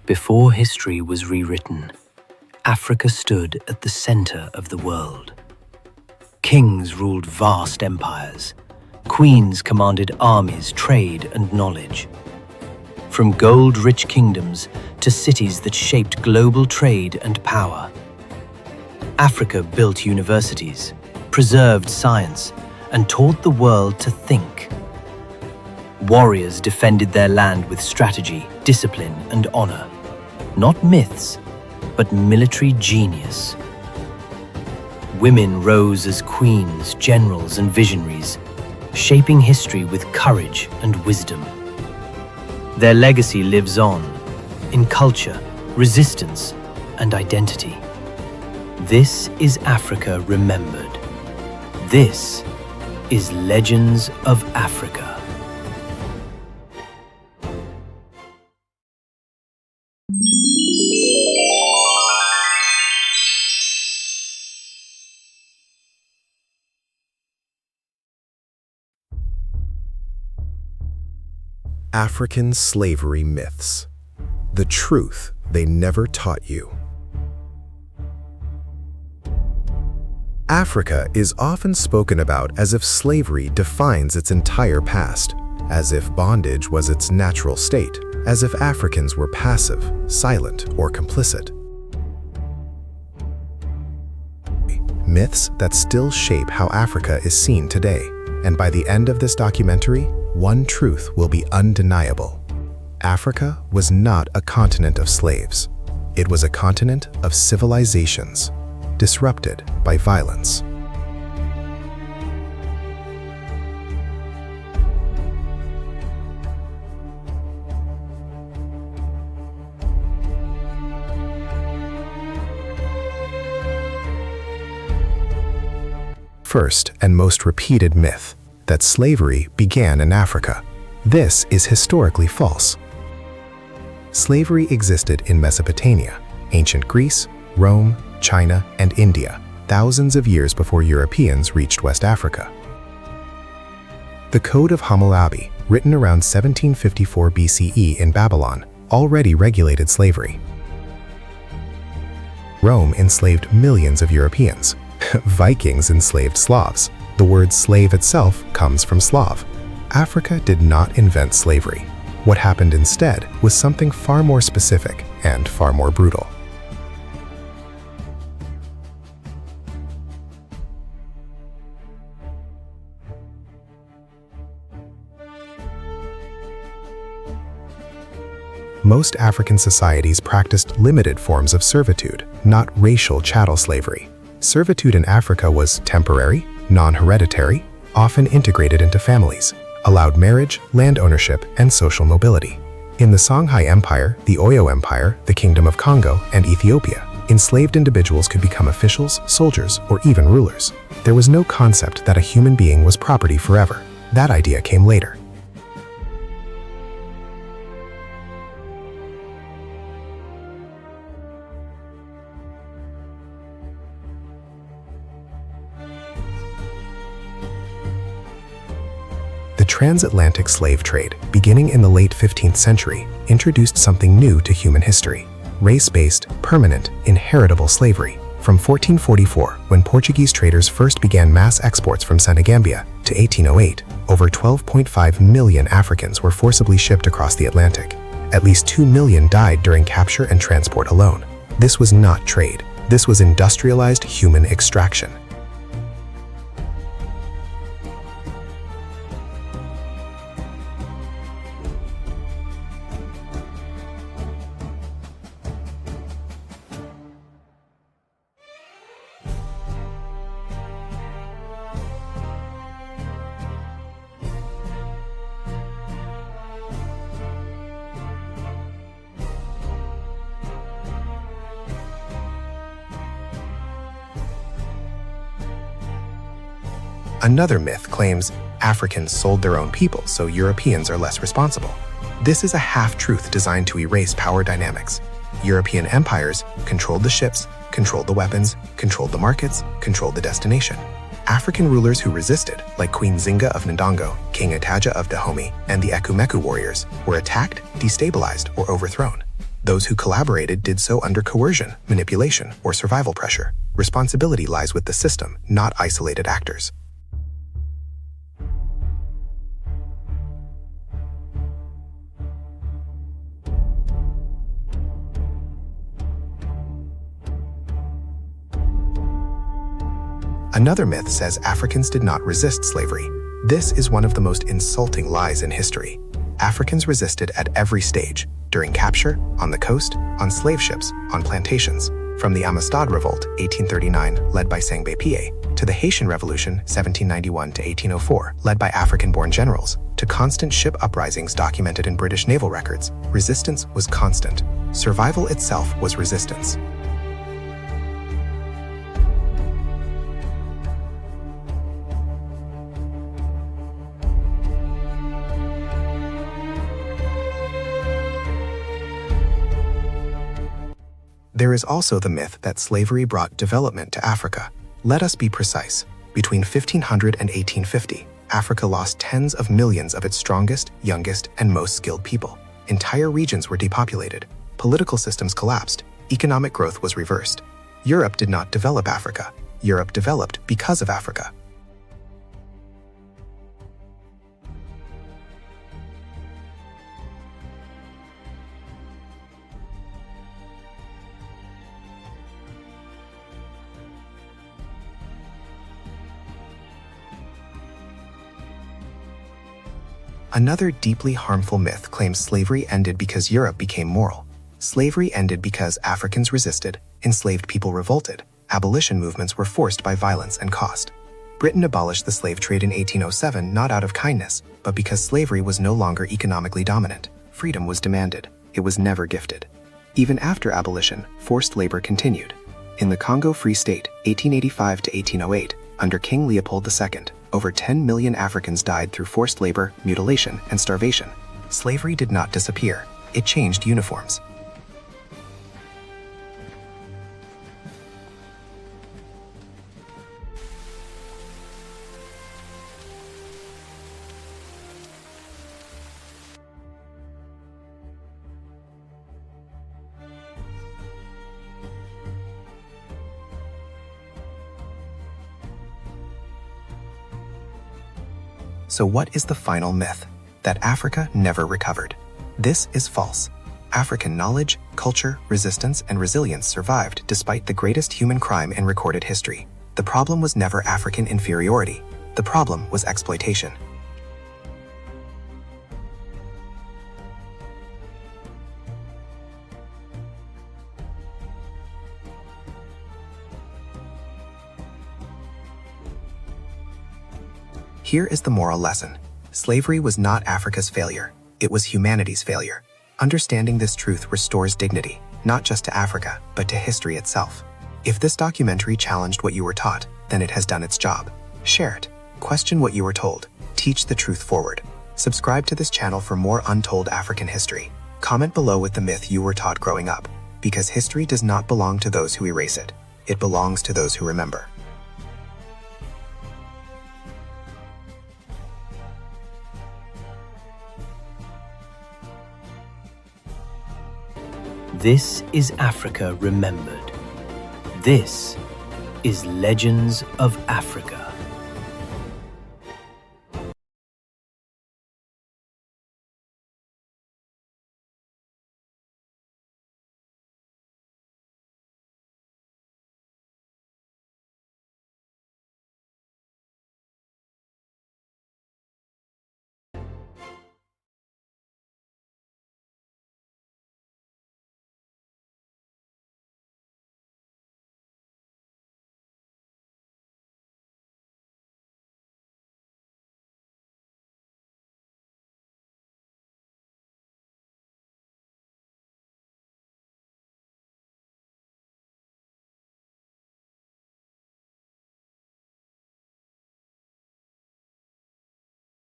Before history was rewritten, Africa stood at the center of the world. Kings ruled vast empires. Queens commanded armies, trade, and knowledge. From gold-rich kingdoms to cities that shaped global trade and power. Africa built universities, preserved science, and taught the world to think. Warriors defended their land with strategy, discipline, and honor. Not myths, but military genius. Women rose as queens, generals, and visionaries, shaping history with courage and wisdom. Their legacy lives on, in culture, resistance, and identity. This is Africa remembered. This is Legends of Africa. African slavery myths. The truth they never taught you. Africa is often spoken about as if slavery defines its entire past, as if bondage was its natural state, as if Africans were passive, silent, or complicit. Myths that still shape how Africa is seen today, and by the end of this documentary, one truth will be undeniable. Africa was not a continent of slaves. It was a continent of civilizations, disrupted by violence. First and most repeated myth, that slavery began in Africa. This is historically false. Slavery existed in Mesopotamia, ancient Greece, Rome, China, and India, thousands of years before Europeans reached West Africa. The Code of Hammurabi, written around 1754 BCE in Babylon, already regulated slavery. Rome enslaved millions of Europeans. Vikings enslaved Slavs. The word slave itself comes from Slav. Africa did not invent slavery. What happened instead was something far more specific and far more brutal. Most African societies practiced limited forms of servitude, not racial chattel slavery. Servitude in Africa was temporary, non-hereditary, often integrated into families, allowed marriage, land ownership, and social mobility. In the Songhai Empire, the Oyo Empire, the Kingdom of Congo, and Ethiopia, enslaved individuals could become officials, soldiers, or even rulers. There was no concept that a human being was property forever. That idea came later. The transatlantic slave trade, beginning in the late 15th century, introduced something new to human history: race-based, permanent, inheritable slavery. From 1444, when Portuguese traders first began mass exports from Senegambia, to 1808, over 12.5 million Africans were forcibly shipped across the Atlantic. At least 2 million died during capture and transport alone. This was not trade. This was industrialized human extraction. Another myth claims Africans sold their own people, so Europeans are less responsible. This is a half-truth designed to erase power dynamics. European empires controlled the ships, controlled the weapons, controlled the markets, controlled the destination. African rulers who resisted, like Queen Zinga of Ndongo, King Ataja of Dahomey, and the Ekumeku warriors, were attacked, destabilized, or overthrown. Those who collaborated did so under coercion, manipulation, or survival pressure. Responsibility lies with the system, not isolated actors. Another myth says Africans did not resist slavery. This is one of the most insulting lies in history. Africans resisted at every stage, during capture, on the coast, on slave ships, on plantations. From the Amistad Revolt, 1839, led by Sangbe-Pie, to the Haitian Revolution, 1791 to 1804, led by African-born generals, to constant ship uprisings documented in British naval records, resistance was constant. Survival itself was resistance. There is also the myth that slavery brought development to Africa. Let us be precise. Between 1500 and 1850, Africa lost tens of millions of its strongest, youngest, and most skilled people. Entire regions were depopulated. Political systems collapsed. Economic growth was reversed. Europe did not develop Africa. Europe developed because of Africa. Another deeply harmful myth claims slavery ended because Europe became moral. Slavery ended because Africans resisted, enslaved people revolted, abolition movements were forced by violence and cost. Britain abolished the slave trade in 1807 not out of kindness, but because slavery was no longer economically dominant. Freedom was demanded. It was never gifted. Even after abolition, forced labor continued. In the Congo Free State, 1885 to 1808, under King Leopold II, over 10 million Africans died through forced labor, mutilation, and starvation. Slavery did not disappear. It changed uniforms. So what is the final myth? That Africa never recovered. This is false. African knowledge, culture, resistance, and resilience survived despite the greatest human crime in recorded history. The problem was never African inferiority. The problem was exploitation. Here is the moral lesson. Slavery was not Africa's failure. It was humanity's failure. Understanding this truth restores dignity, not just to Africa, but to history itself. If this documentary challenged what you were taught, then it has done its job. Share it. Question what you were told. Teach the truth forward. Subscribe to this channel for more untold African history. Comment below with the myth you were taught growing up, because history does not belong to those who erase it. It belongs to those who remember. This is Africa remembered. This is Legends of Africa.